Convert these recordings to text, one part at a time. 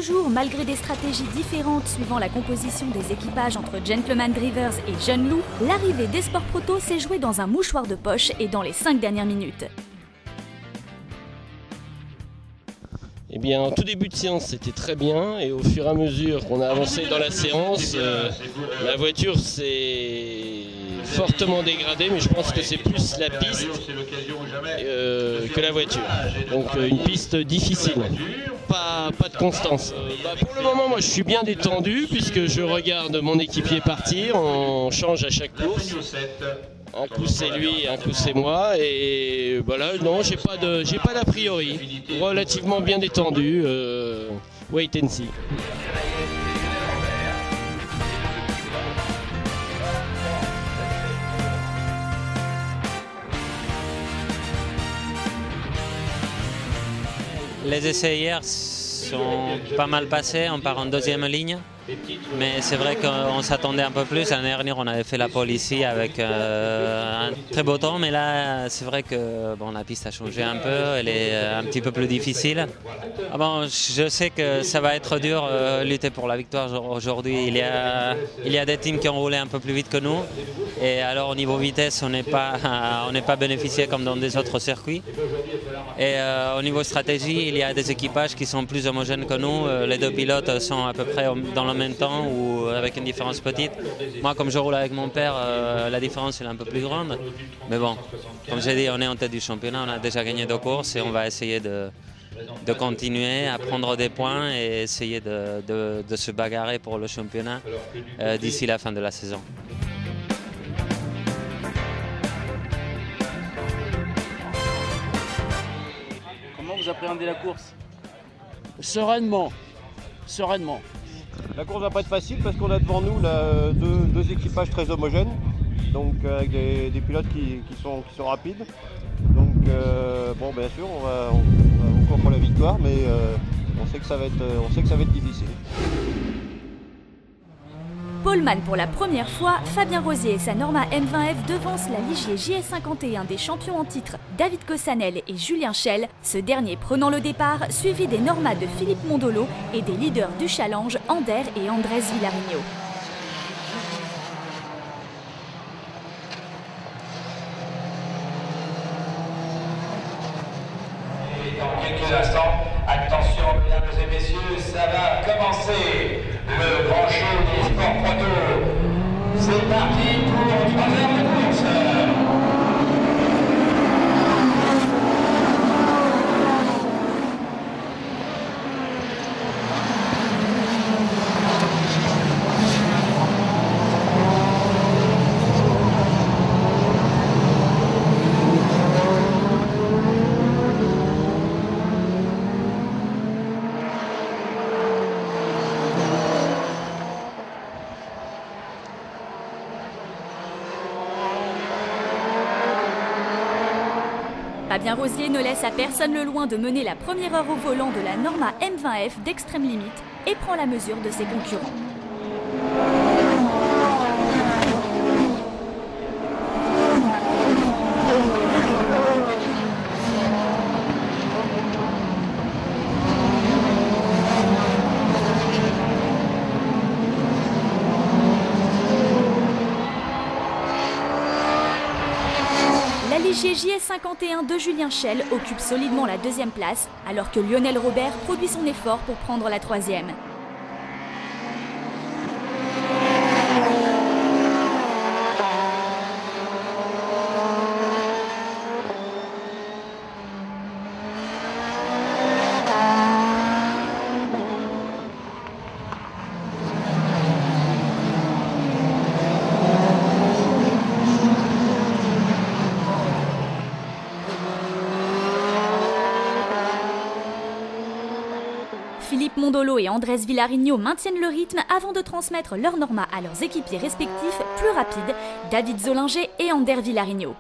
toujours, malgré des stratégies différentes suivant la composition des équipages entre Gentleman Drivers et Jeunes Loups, l'arrivée des Sport Proto s'est jouée dans un mouchoir de poche et dans les 5 dernières minutes. Eh bien, en tout début de séance, c'était très bien, et au fur et à mesure qu'on a avancé dans la séance, la voiture s'est fortement dégradée, mais je pense que c'est plus la piste que la voiture. Donc une piste difficile, pas de constance. Pour le moment, moi je suis bien détendu, puisque je regarde mon équipier partir, on change à chaque course. Un coup c'est lui, un coup c'est moi, et voilà, non, j'ai pas d'a priori. Relativement bien détendu, wait and see. Les essais hier sont pas mal passés, on part en deuxième ligne. Mais c'est vrai qu'on s'attendait un peu plus. L'année dernière, on avait fait la pole ici avec un très beau temps, mais là, c'est vrai que bon, la piste a changé un peu, elle est un petit peu plus difficile. Je sais que ça va être dur lutter pour la victoire aujourd'hui. Il y a des teams qui ont roulé un peu plus vite que nous, et alors au niveau vitesse, on n'est pas bénéficié comme dans des autres circuits. Et au niveau stratégie, il y a des équipages qui sont plus homogènes que nous. Les deux pilotes sont à peu près dans le même temps ou avec une différence petite. Moi, comme je roule avec mon père, la différence est un peu plus grande. Mais bon, comme j'ai dit, on est en tête du championnat, on a déjà gagné 2 courses et on va essayer de continuer à prendre des points et essayer de se bagarrer pour le championnat d'ici la fin de la saison. Comment vous appréhendez la course? Sereinement. La course va pas être facile parce qu'on a devant nous deux équipages très homogènes, donc avec des pilotes qui sont rapides. Donc bon, bien sûr, on court pour la victoire, mais on sait que ça va être difficile. Poleman pour la première fois, Fabien Rosier et sa Norma M20F devancent la Ligier JS51 des champions en titre David Cossanel et Julien Schell, ce dernier prenant le départ, suivi des Normas de Philippe Mondolo et des leaders du challenge Ander et Andrés Villarigno. Et dans quelques instants, attention mesdames et messieurs, ça va commencer. Le grand show des Sport Proto. C'est parti pour 3 heures de course. Fabien Rosier ne laisse à personne le loin de mener la première heure au volant de la Norma M20F d'Extrême Limite et prend la mesure de ses concurrents. La Ligier JS51 de Julien Schell occupe solidement la 2e place, alors que Lionel Robert produit son effort pour prendre la 3e. Philippe Mondolo et Andrés Villarigno maintiennent le rythme avant de transmettre leur Norma à leurs équipiers respectifs plus rapides, David Zollinger et Ander Villarigno.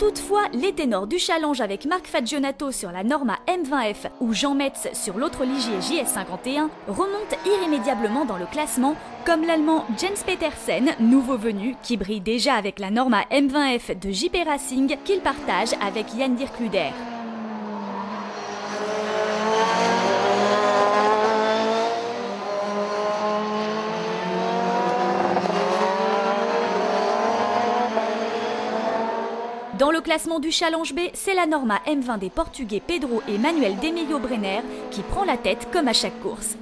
Toutefois, les ténors du challenge avec Marc Fagionato sur la Norma M20F ou Jean Metz sur l'autre ligier JS51 remontent irrémédiablement dans le classement, comme l'Allemand Jens Petersen, nouveau venu, qui brille déjà avec la Norma M20F de JP Racing qu'il partage avec Jan Dirk-Luder. Dans le classement du Challenge B, c'est la Norma M20 des Portugais Pedro et Manuel Demello Brenner qui prend la tête comme à chaque course.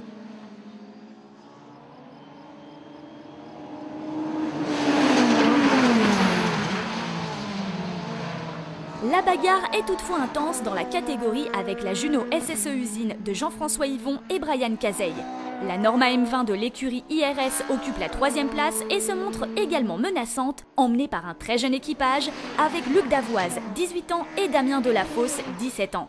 La bagarre est toutefois intense dans la catégorie avec la Juno SSE Usine de Jean-François Yvon et Brian Cazeille. La Norma M20 de l'écurie IRS occupe la 3e place et se montre également menaçante, emmenée par un très jeune équipage avec Luc Davoise, 18 ans, et Damien Delafosse, 17 ans.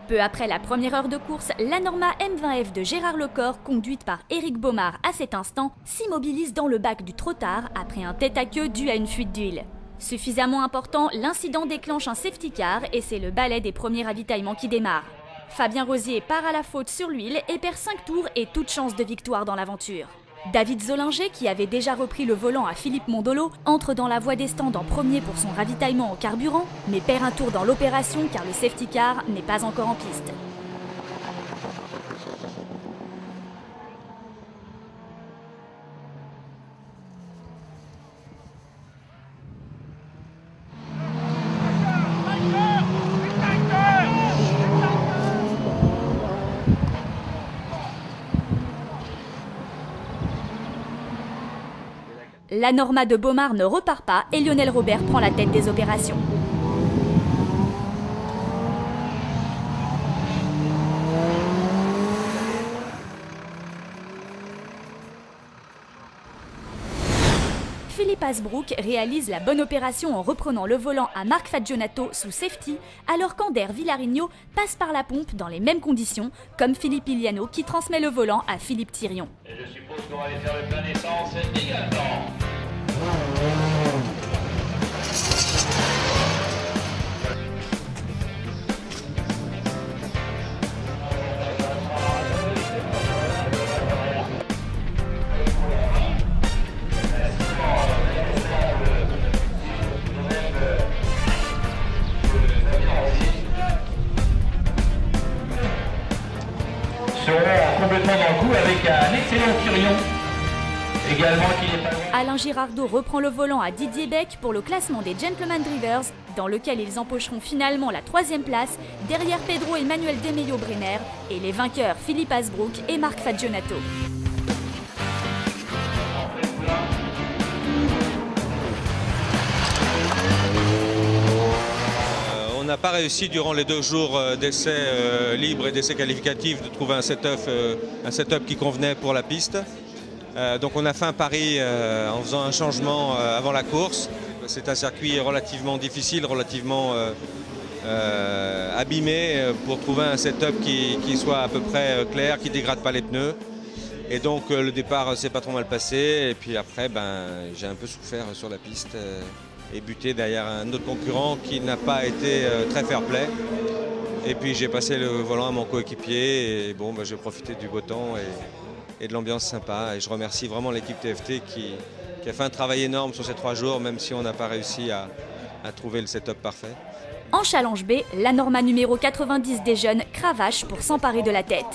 Peu après la première heure de course, la Norma M20F de Gérard Lecor, conduite par Éric Baumard à cet instant, s'immobilise dans le bac du Trottard après un tête-à-queue dû à une fuite d'huile. Suffisamment important, l'incident déclenche un safety car et c'est le balai des premiers ravitaillements qui démarre. Fabien Rosier part à la faute sur l'huile et perd 5 tours et toute chance de victoire dans l'aventure. David Zollinger, qui avait déjà repris le volant à Philippe Mondolo, entre dans la voie des stands en premier pour son ravitaillement en carburant, mais perd un tour dans l'opération car le safety car n'est pas encore en piste. La Norma de Baumard ne repart pas et Lionel Robert prend la tête des opérations. Philippe Asbrook réalise la bonne opération en reprenant le volant à Marc Fagionato sous safety, alors qu'Ander Villarigno passe par la pompe dans les mêmes conditions, comme Philippe Iliano qui transmet le volant à Philippe Thirion. Et je suppose qu'on va aller faire le plein d'essence également. Complètement dans le coup avec un excellent Thirion également qui n'est pas loin. Alain Girardot reprend le volant à Didier Beck pour le classement des Gentleman Drivers, dans lequel ils empocheront finalement la 3e place derrière Pedro et Manuel Demello Brenner et les vainqueurs Philippe Asbrook et Marc Fagionato. On n'a pas réussi durant les 2 jours d'essais libres et d'essais qualificatifs de trouver un setup qui convenait pour la piste. Donc on a fait un pari en faisant un changement avant la course. C'est un circuit relativement difficile, relativement abîmé pour trouver un setup qui soit à peu près clair, qui ne dégrade pas les pneus. Et donc le départ s'est pas trop mal passé et puis après j'ai un peu souffert sur la piste. Et buté derrière un autre concurrent qui n'a pas été très fair-play. Et puis j'ai passé le volant à mon coéquipier et bon, j'ai profité du beau temps et de l'ambiance sympa. Et je remercie vraiment l'équipe TFT qui a fait un travail énorme sur ces 3 jours, même si on n'a pas réussi à trouver le setup parfait. En Challenge B, la Norma numéro 90 des jeunes cravache pour s'emparer de la tête.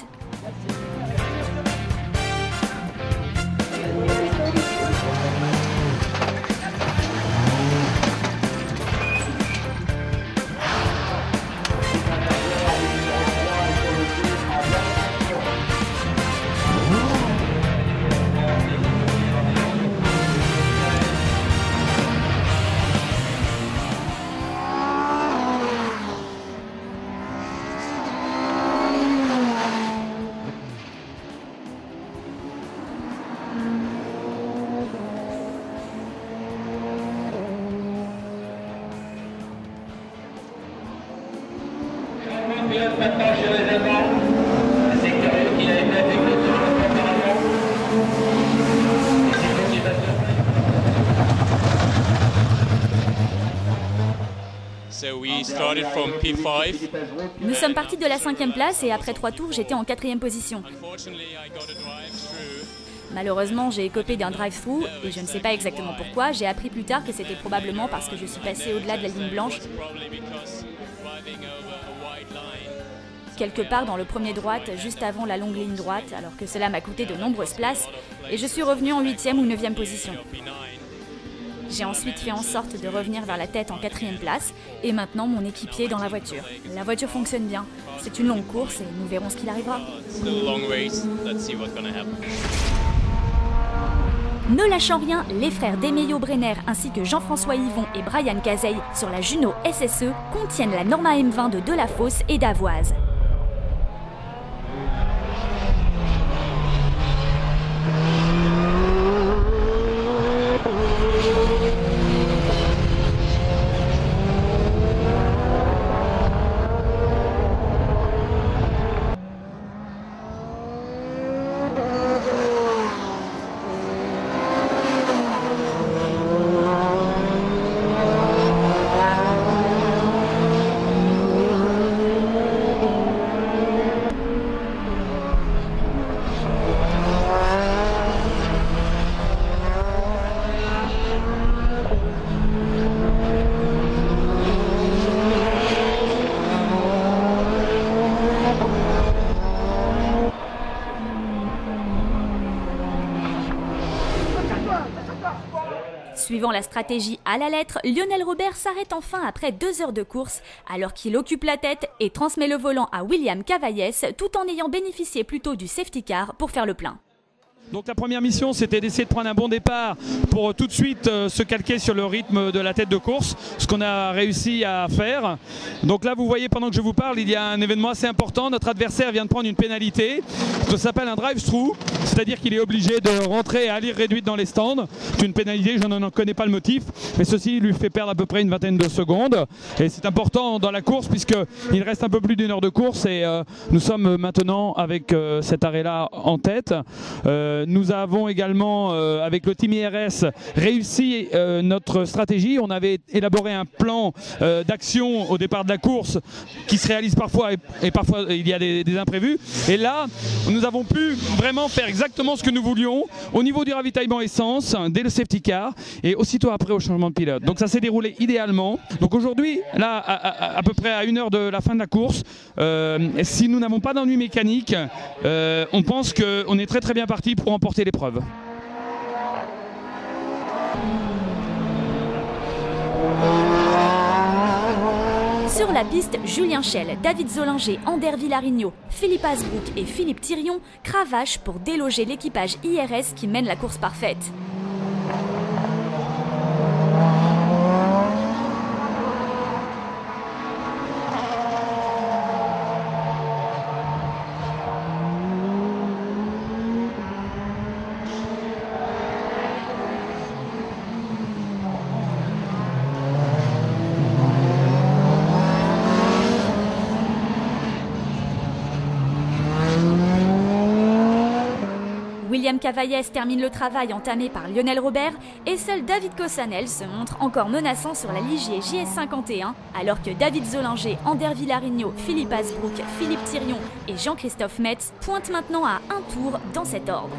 Nous sommes partis de la 5e place et après 3 tours, j'étais en 4e position. Malheureusement, j'ai écopé d'un drive-through et je ne sais pas exactement pourquoi. J'ai appris plus tard que c'était probablement parce que je suis passé au-delà de la ligne blanche, quelque part dans le premier droite, juste avant la longue ligne droite, alors que cela m'a coûté de nombreuses places et je suis revenu en 8e ou 9e position. J'ai ensuite fait en sorte de revenir vers la tête en 4e place et maintenant mon équipier est dans la voiture. La voiture fonctionne bien. C'est une longue course et nous verrons ce qu'il arrivera. Ne lâchant rien, les frères Demeyo Brenner ainsi que Jean-François Yvon et Brian Cazeil sur la Juno SSE contiennent la Norma M20 de Delafosse et d'Avoise. Suivant la stratégie à la lettre, Lionel Robert s'arrête enfin après 2 heures de course, alors qu'il occupe la tête et transmet le volant à William Cavaillès, tout en ayant bénéficié plutôt du safety car pour faire le plein. Donc la première mission, c'était d'essayer de prendre un bon départ pour tout de suite se calquer sur le rythme de la tête de course, ce qu'on a réussi à faire. Donc là, vous voyez, pendant que je vous parle, il y a un événement assez important. Notre adversaire vient de prendre une pénalité. Ça s'appelle un drive-through, c'est-à-dire qu'il est obligé de rentrer à allure réduite dans les stands. C'est une pénalité, je n'en connais pas le motif, mais ceci lui fait perdre à peu près une vingtaine de secondes. Et c'est important dans la course puisqu'il reste un peu plus d'1 heure de course et nous sommes maintenant avec cet arrêt-là en tête. Nous avons également, avec le team IRS, réussi notre stratégie. On avait élaboré un plan d'action au départ de la course qui se réalise parfois et parfois il y a des imprévus. Et là, nous avons pu vraiment faire exactement ce que nous voulions au niveau du ravitaillement essence, dès le safety car et aussitôt après au changement de pilote. Donc ça s'est déroulé idéalement. Donc aujourd'hui, là, à peu près à 1 heure de la fin de la course, si nous n'avons pas d'ennui mécanique, on pense qu'on est très bien parti pour remporter l'épreuve. Sur la piste, Julien Schell, David Zollinger, Ander Villarigno, Philippe Asbrook et Philippe Thirion cravachent pour déloger l'équipage IRS qui mène la course parfaite. William Cavaillès termine le travail entamé par Lionel Robert et seul David Cossanel se montre encore menaçant sur la Ligier JS51 alors que David Zollinger, Ander Villarigno, Philippe Asbrook, Philippe Thirion et Jean-Christophe Metz pointent maintenant à 1 tour dans cet ordre.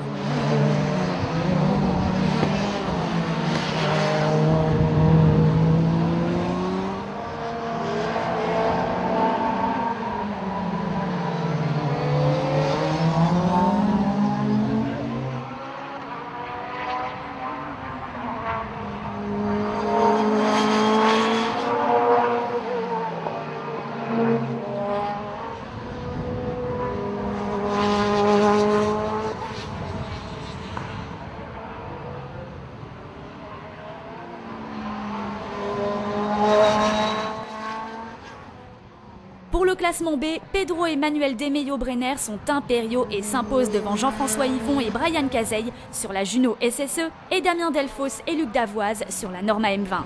Pour le classement B, Pedro et Manuel Demeyo Brenner sont impériaux et s'imposent devant Jean-François Yvon et Brian Cazeil sur la Juno SSE et Damien Delfosse et Luc Davoise sur la Norma M20.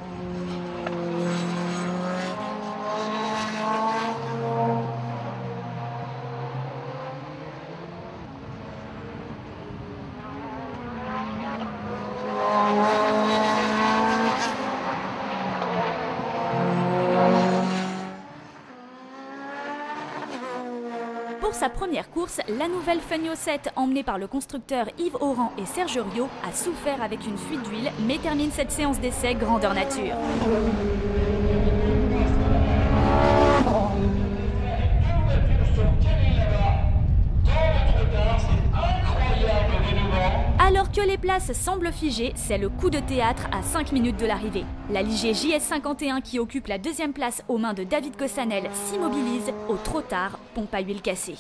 sa première course, la nouvelle Fenio 7, emmenée par le constructeur Yves Oran et Serge Riot, a souffert avec une fuite d'huile, mais termine cette séance d'essai grandeur nature. Alors que les places semblent figées, c'est le coup de théâtre à 5 minutes de l'arrivée. La Ligier JS51 qui occupe la deuxième place aux mains de David Cossanel s'immobilise au trop tard, pompe à huile cassée.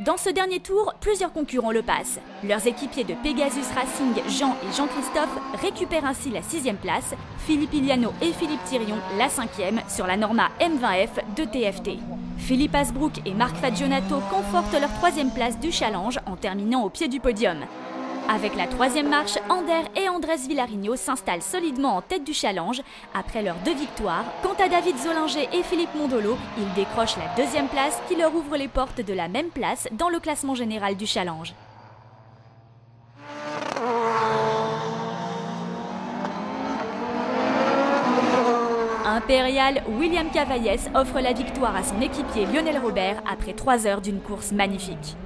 Dans ce dernier tour, plusieurs concurrents le passent. Leurs équipiers de Pegasus Racing, Jean et Jean-Christophe, récupèrent ainsi la 6e place, Philippe Iliano et Philippe Thirion la 5e sur la Norma M20F de TFT. Philippe Asbrook et Marc Fagionato confortent leur 3e place du challenge en terminant au pied du podium. Avec la 3e marche, Ander et Andrés Villarigno s'installent solidement en tête du challenge après leurs 2 victoires. Quant à David Zolinger et Philippe Mondolo, ils décrochent la 2e place qui leur ouvre les portes de la même place dans le classement général du challenge. Impérial, William Cavaillès offre la victoire à son équipier Lionel Robert après 3 heures d'une course magnifique.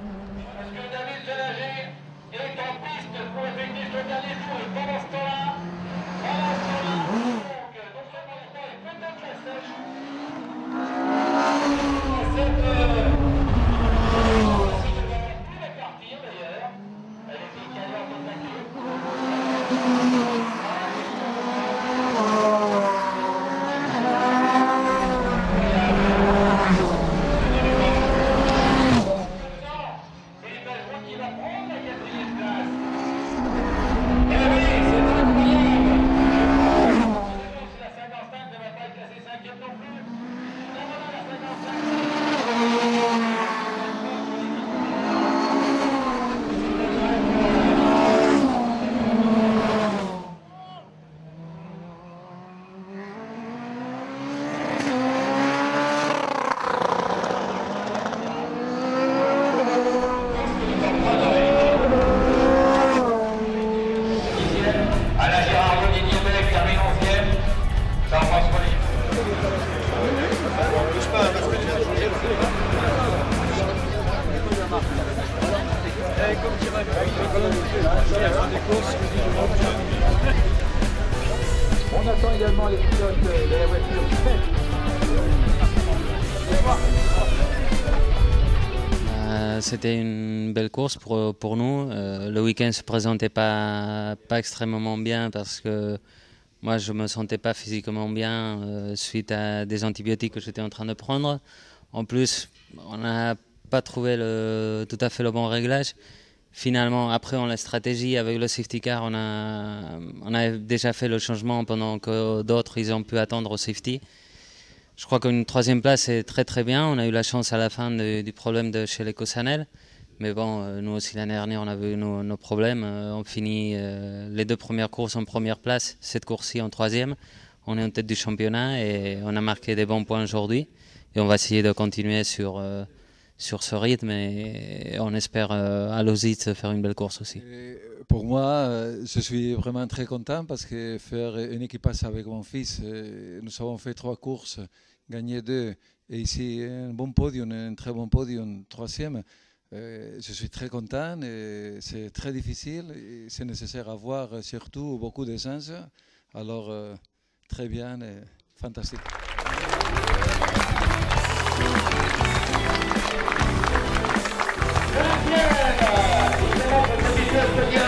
On attend également les pilotes de la voiture 7. C'était une belle course pour nous. Le week-end ne se présentait pas extrêmement bien parce que moi je ne me sentais pas physiquement bien suite à des antibiotiques que j'étais en train de prendre. En plus, on n'a pas trouvé tout à fait le bon réglage. Finalement, après, on la stratégie avec le safety car, on a déjà fait le changement pendant que d'autres ils ont pu attendre au safety. Je crois qu'une 3e place c'est très bien. On a eu la chance à la fin du problème de chez les Cossanel. Mais bon, nous aussi l'année dernière on avait eu nos problèmes. On finit les 2 premières courses en première place, cette course-ci en 3e. On est en tête du championnat et on a marqué des bons points aujourd'hui. Et on va essayer de continuer sur ce rythme et on espère à Lausitzes faire une belle course aussi. Pour moi, je suis vraiment très content parce que faire une équipage avec mon fils, nous avons fait 3 courses, gagné 2 et ici un bon podium, un très bon podium, 3e. Je suis très content et c'est très difficile et c'est nécessaire d'avoir surtout beaucoup de chance. Alors très bien et fantastique. Deuxième, il demande le